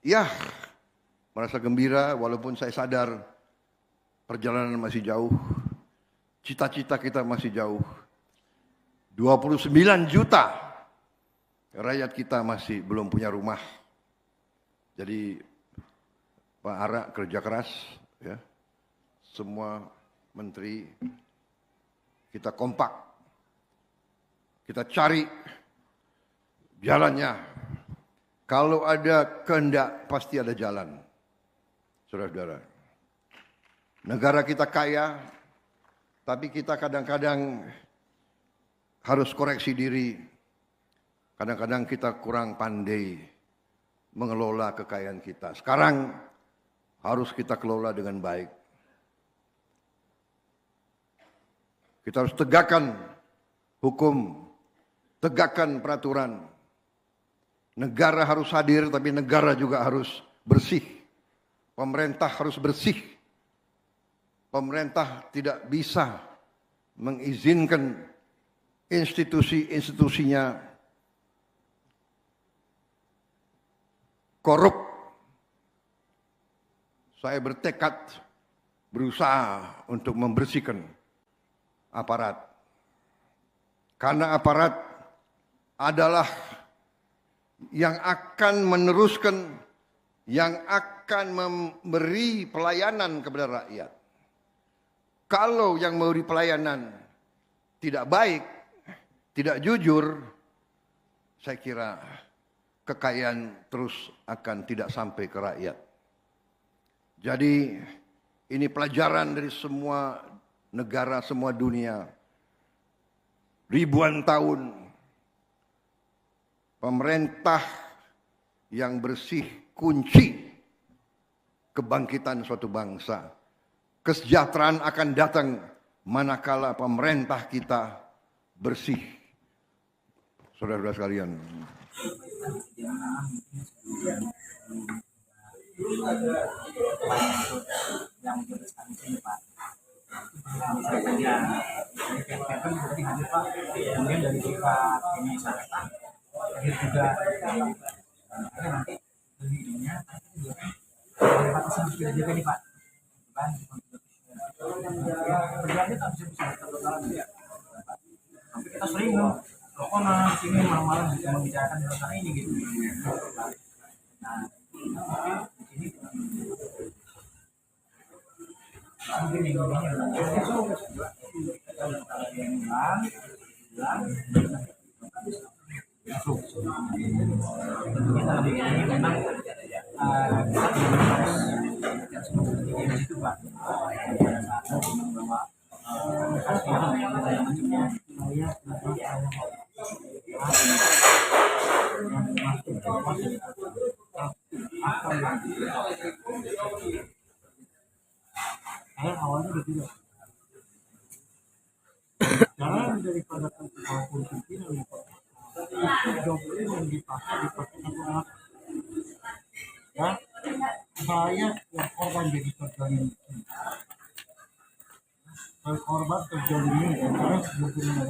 Ya, merasa gembira walaupun saya sadar perjalanan masih jauh. Cita-cita kita masih jauh. 29 juta rakyat kita masih belum punya rumah. Jadi Pak Ara kerja keras, ya. Semua menteri kita kompak, kita cari jalannya. Kalau ada kehendak pasti ada jalan, saudara-saudara. Negara kita kaya, tapi kita kadang-kadang harus koreksi diri. Kadang-kadang kita kurang pandai mengelola kekayaan kita. Sekarang harus kita kelola dengan baik. Kita harus tegakkan hukum, tegakkan peraturan. Negara harus hadir, tapi negara juga harus bersih. Pemerintah harus bersih. Pemerintah tidak bisa mengizinkan institusi-institusinya korup. Saya bertekad berusaha untuk membersihkan aparat. Karena aparat adalah yang akan meneruskan, yang akan memberi pelayanan kepada rakyat. Kalau yang memberi pelayanan tidak baik, tidak jujur, saya kira kekayaan terus akan tidak sampai ke rakyat. Jadi ini pelajaran dari semua negara, semua dunia. Ribuan tahun pemerintah yang bersih kunci kebangkitan suatu bangsa. Kesejahteraan akan datang manakala pemerintah kita bersih. Saudara-saudara sekalian. Kemudian dari pihak ini syarikat akhir juga nanti dirinya batasan bisa dijaga nih Pak, kan berarti tak bisa ya. Tapi kita sering telepon di sini malam-malam bisa membicarakan tentang ini gitu. Nah, di sini mungkin ini kita lebih ini memang itu Pak saya awalnya begitu jangan daripada kepala pimpinan doktrin yang dipakai satu anak ya saya yang korban jadi terjalin korban terjalin dan saya sebetulnya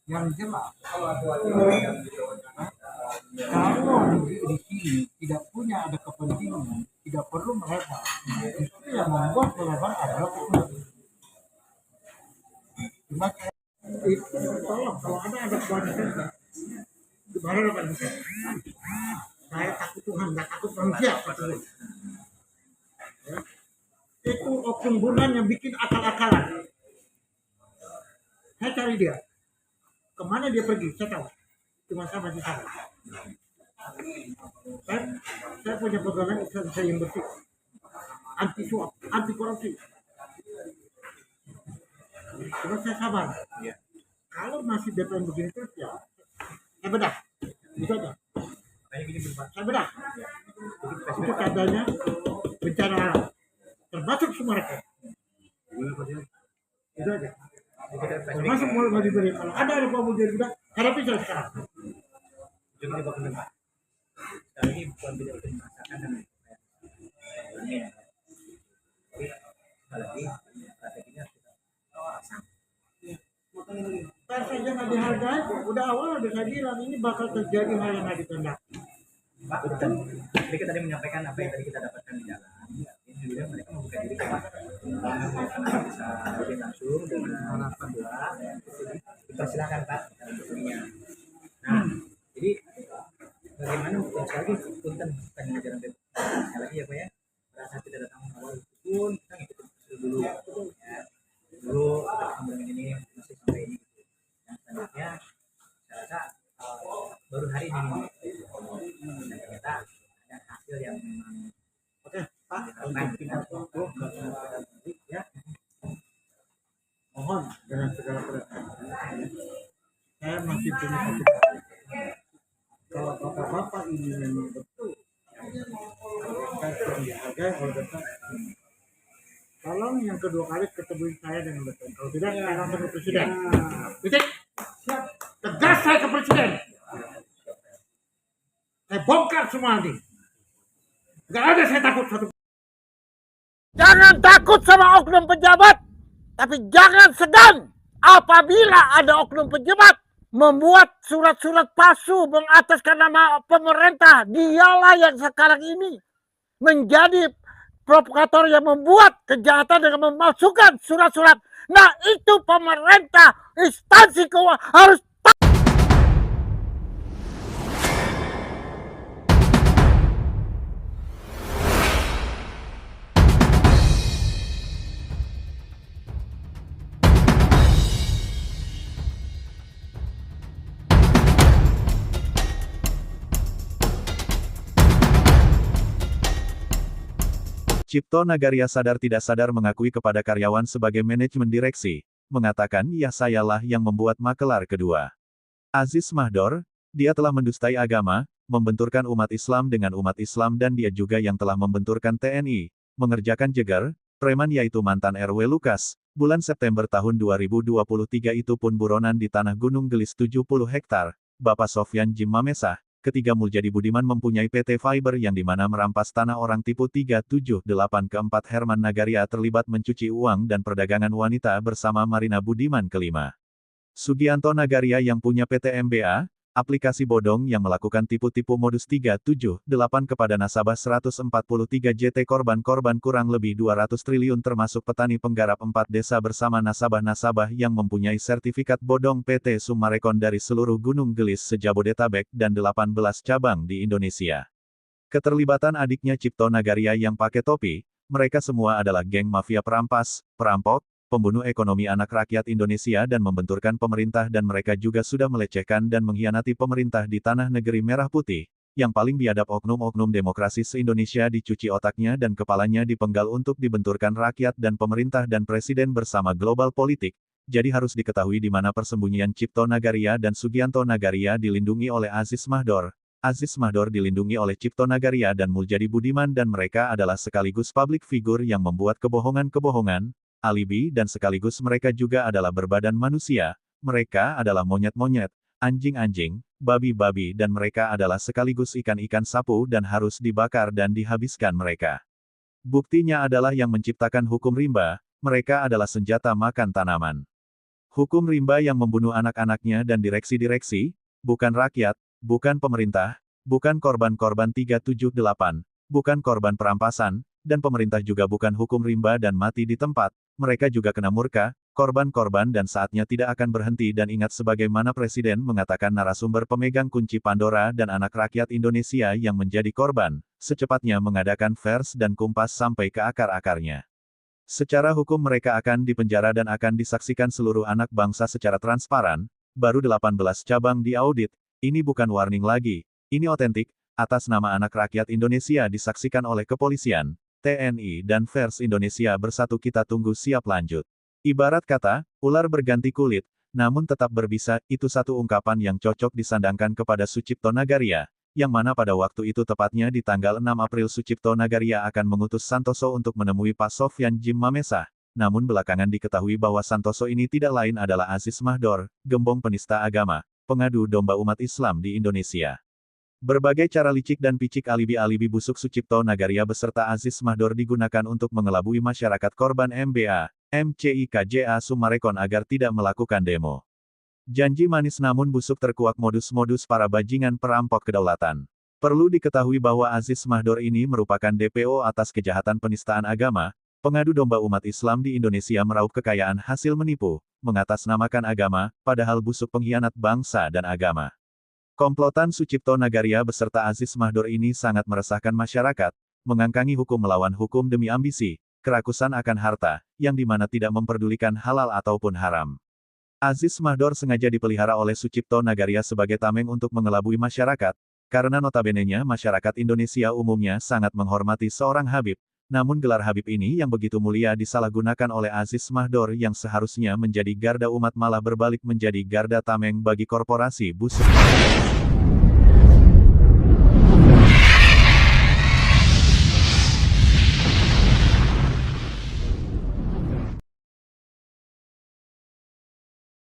yang jelas kalau di sini tidak punya ada kepentingan tidak perlu mereka justru yang membuat korban adalah itu tolong kalau ada kewajiban gimana Pak saya takut Tuhan nggak takut manusia ya. Itu oknum bulan yang bikin akal-akalan saya cari dia kemana dia pergi saya tahu cuma saya masih tahu saya punya pegangan Islam saya yang bersih anti suap anti korupsi cuma saya sabar ya. Kalau masih DPR begini terus ya saya bedah itu aja saya bedah itu tandanya bencana alam termasuk Sumatera itu aja termasuk mau diberi kalau ada mau diberi hadapi saya sekarang juga di bagian depan ini bukan tidak bisa dimasakan dan ini lagi strateginya kita saja nggak dihargai udah awal udah saya bilang ini bakal terjadi hal yang nggak dikehendaki dan mereka tadi menyampaikan apa yang tadi kita dapatkan di jalan. Ini juga mereka membuka diri Pak. Bisa lebih langsung dengan harapan doa. Dipersilakan Pak tentunya. Nah, jadi bagaimana mungkin sekali punten tadi jalan sekali lagi ya Pak ya. Pada saat kita datang awal pun kita ngikutin prosedur dulu. Ya. Dulu sambil ini masih sampai ini. Yang selanjutnya saya rasa baru hari ini dan ternyata ada hasil yang memang Oke, Pak, untuk kita waktu ya. Mohon dengan segala perhatian. Saya masih punya satu hal. Kalau bapak-bapak ini memang betul saya dihargai oleh Bapak. Tolong yang kedua kali ketemu saya dengan Bapak. Kalau tidak, saya langsung ke Presiden. Titik. Tegas saya ke Presiden. Saya bongkar semua nanti. Gak ada saya takut satu. Jangan takut sama oknum pejabat, tapi jangan segan apabila ada oknum pejabat membuat surat-surat palsu mengataskan nama pemerintah. Dialah yang sekarang ini menjadi provokator yang membuat kejahatan dengan memalsukan surat-surat. Nah, itu pemerintah, instansi keuangan harus Cipto Nagaria sadar tidak sadar mengakui kepada karyawan sebagai manajemen direksi, mengatakan ya sayalah yang membuat makelar kedua. Aziz Mahdor, dia telah mendustai agama, membenturkan umat Islam dengan umat Islam dan dia juga yang telah membenturkan TNI, mengerjakan jeger, preman yaitu mantan RW Lukas, bulan September tahun 2023 itu pun buronan di tanah Gunung Gelis 70 hektar, Bapak Sofyan Jim Mamesah. Ketiga Muljadi Budiman mempunyai PT Fiber yang dimana merampas tanah orang tipu 378 keempat Herman Nagaria terlibat mencuci uang dan perdagangan wanita bersama Marina Budiman kelima. Sugianto Nagaria yang punya PT MBA, aplikasi bodong yang melakukan tipu-tipu modus 378 kepada nasabah 143 JT korban-korban kurang lebih 200 triliun termasuk petani penggarap 4 desa bersama nasabah-nasabah yang mempunyai sertifikat bodong PT Sumarekon dari seluruh Gunung Gelis se-Jabodetabek dan 18 cabang di Indonesia. Keterlibatan adiknya Cipto Nagaria yang pakai topi, mereka semua adalah geng mafia perampas, perampok, pembunuh ekonomi anak rakyat Indonesia dan membenturkan pemerintah dan mereka juga sudah melecehkan dan mengkhianati pemerintah di tanah negeri merah putih. Yang paling biadab oknum-oknum demokrasi se-Indonesia dicuci otaknya dan kepalanya dipenggal untuk dibenturkan rakyat dan pemerintah dan presiden bersama global politik. Jadi harus diketahui di mana persembunyian Cipto Nagaria dan Sugianto Nagaria dilindungi oleh Aziz Mahdor. Aziz Mahdor dilindungi oleh Cipto Nagaria dan Muljadi Budiman dan mereka adalah sekaligus public figure yang membuat kebohongan-kebohongan, alibi dan sekaligus mereka juga adalah berbadan manusia, mereka adalah monyet-monyet, anjing-anjing, babi-babi dan mereka adalah sekaligus ikan-ikan sapu dan harus dibakar dan dihabiskan mereka. Buktinya adalah yang menciptakan hukum rimba, mereka adalah senjata makan tanaman. Hukum rimba yang membunuh anak-anaknya dan direksi-direksi, bukan rakyat, bukan pemerintah, bukan korban-korban 378, bukan korban perampasan, dan pemerintah juga bukan hukum rimba dan mati di tempat, mereka juga kena murka, korban-korban dan saatnya tidak akan berhenti dan ingat sebagaimana Presiden mengatakan narasumber pemegang kunci Pandora dan anak rakyat Indonesia yang menjadi korban, secepatnya mengadakan vers dan kumpas sampai ke akar-akarnya. Secara hukum mereka akan dipenjara dan akan disaksikan seluruh anak bangsa secara transparan, baru 18 cabang diaudit, ini bukan warning lagi, ini otentik, atas nama anak rakyat Indonesia disaksikan oleh kepolisian, TNI dan Vers Indonesia bersatu kita tunggu siap lanjut. Ibarat kata, ular berganti kulit, namun tetap berbisa, itu satu ungkapan yang cocok disandangkan kepada Sucipto Nagaria, yang mana pada waktu itu tepatnya di tanggal 6 April Sucipto Nagaria akan mengutus Santoso untuk menemui Pak Sofyan Jim Mamesah, namun belakangan diketahui bahwa Santoso ini tidak lain adalah Aziz Mahdor, gembong penista agama, pengadu domba umat Islam di Indonesia. Berbagai cara licik dan picik alibi-alibi busuk Sucipto Nagaria beserta Aziz Mahdor digunakan untuk mengelabui masyarakat korban MBA, MCIKJA Sumarekon agar tidak melakukan demo. Janji manis namun busuk terkuak modus-modus para bajingan perampok kedaulatan. Perlu diketahui bahwa Aziz Mahdor ini merupakan DPO atas kejahatan penistaan agama, pengadu domba umat Islam di Indonesia meraup kekayaan hasil menipu, mengatasnamakan agama, padahal busuk pengkhianat bangsa dan agama. Komplotan Sucipto Nagaria beserta Aziz Mahdor ini sangat meresahkan masyarakat, mengangkangi hukum melawan hukum demi ambisi, kerakusan akan harta, yang dimana tidak memperdulikan halal ataupun haram. Aziz Mahdor sengaja dipelihara oleh Sucipto Nagaria sebagai tameng untuk mengelabui masyarakat, karena notabenenya masyarakat Indonesia umumnya sangat menghormati seorang Habib, namun gelar Habib ini yang begitu mulia disalahgunakan oleh Aziz Mahdor yang seharusnya menjadi garda umat malah berbalik menjadi garda tameng bagi korporasi busuk.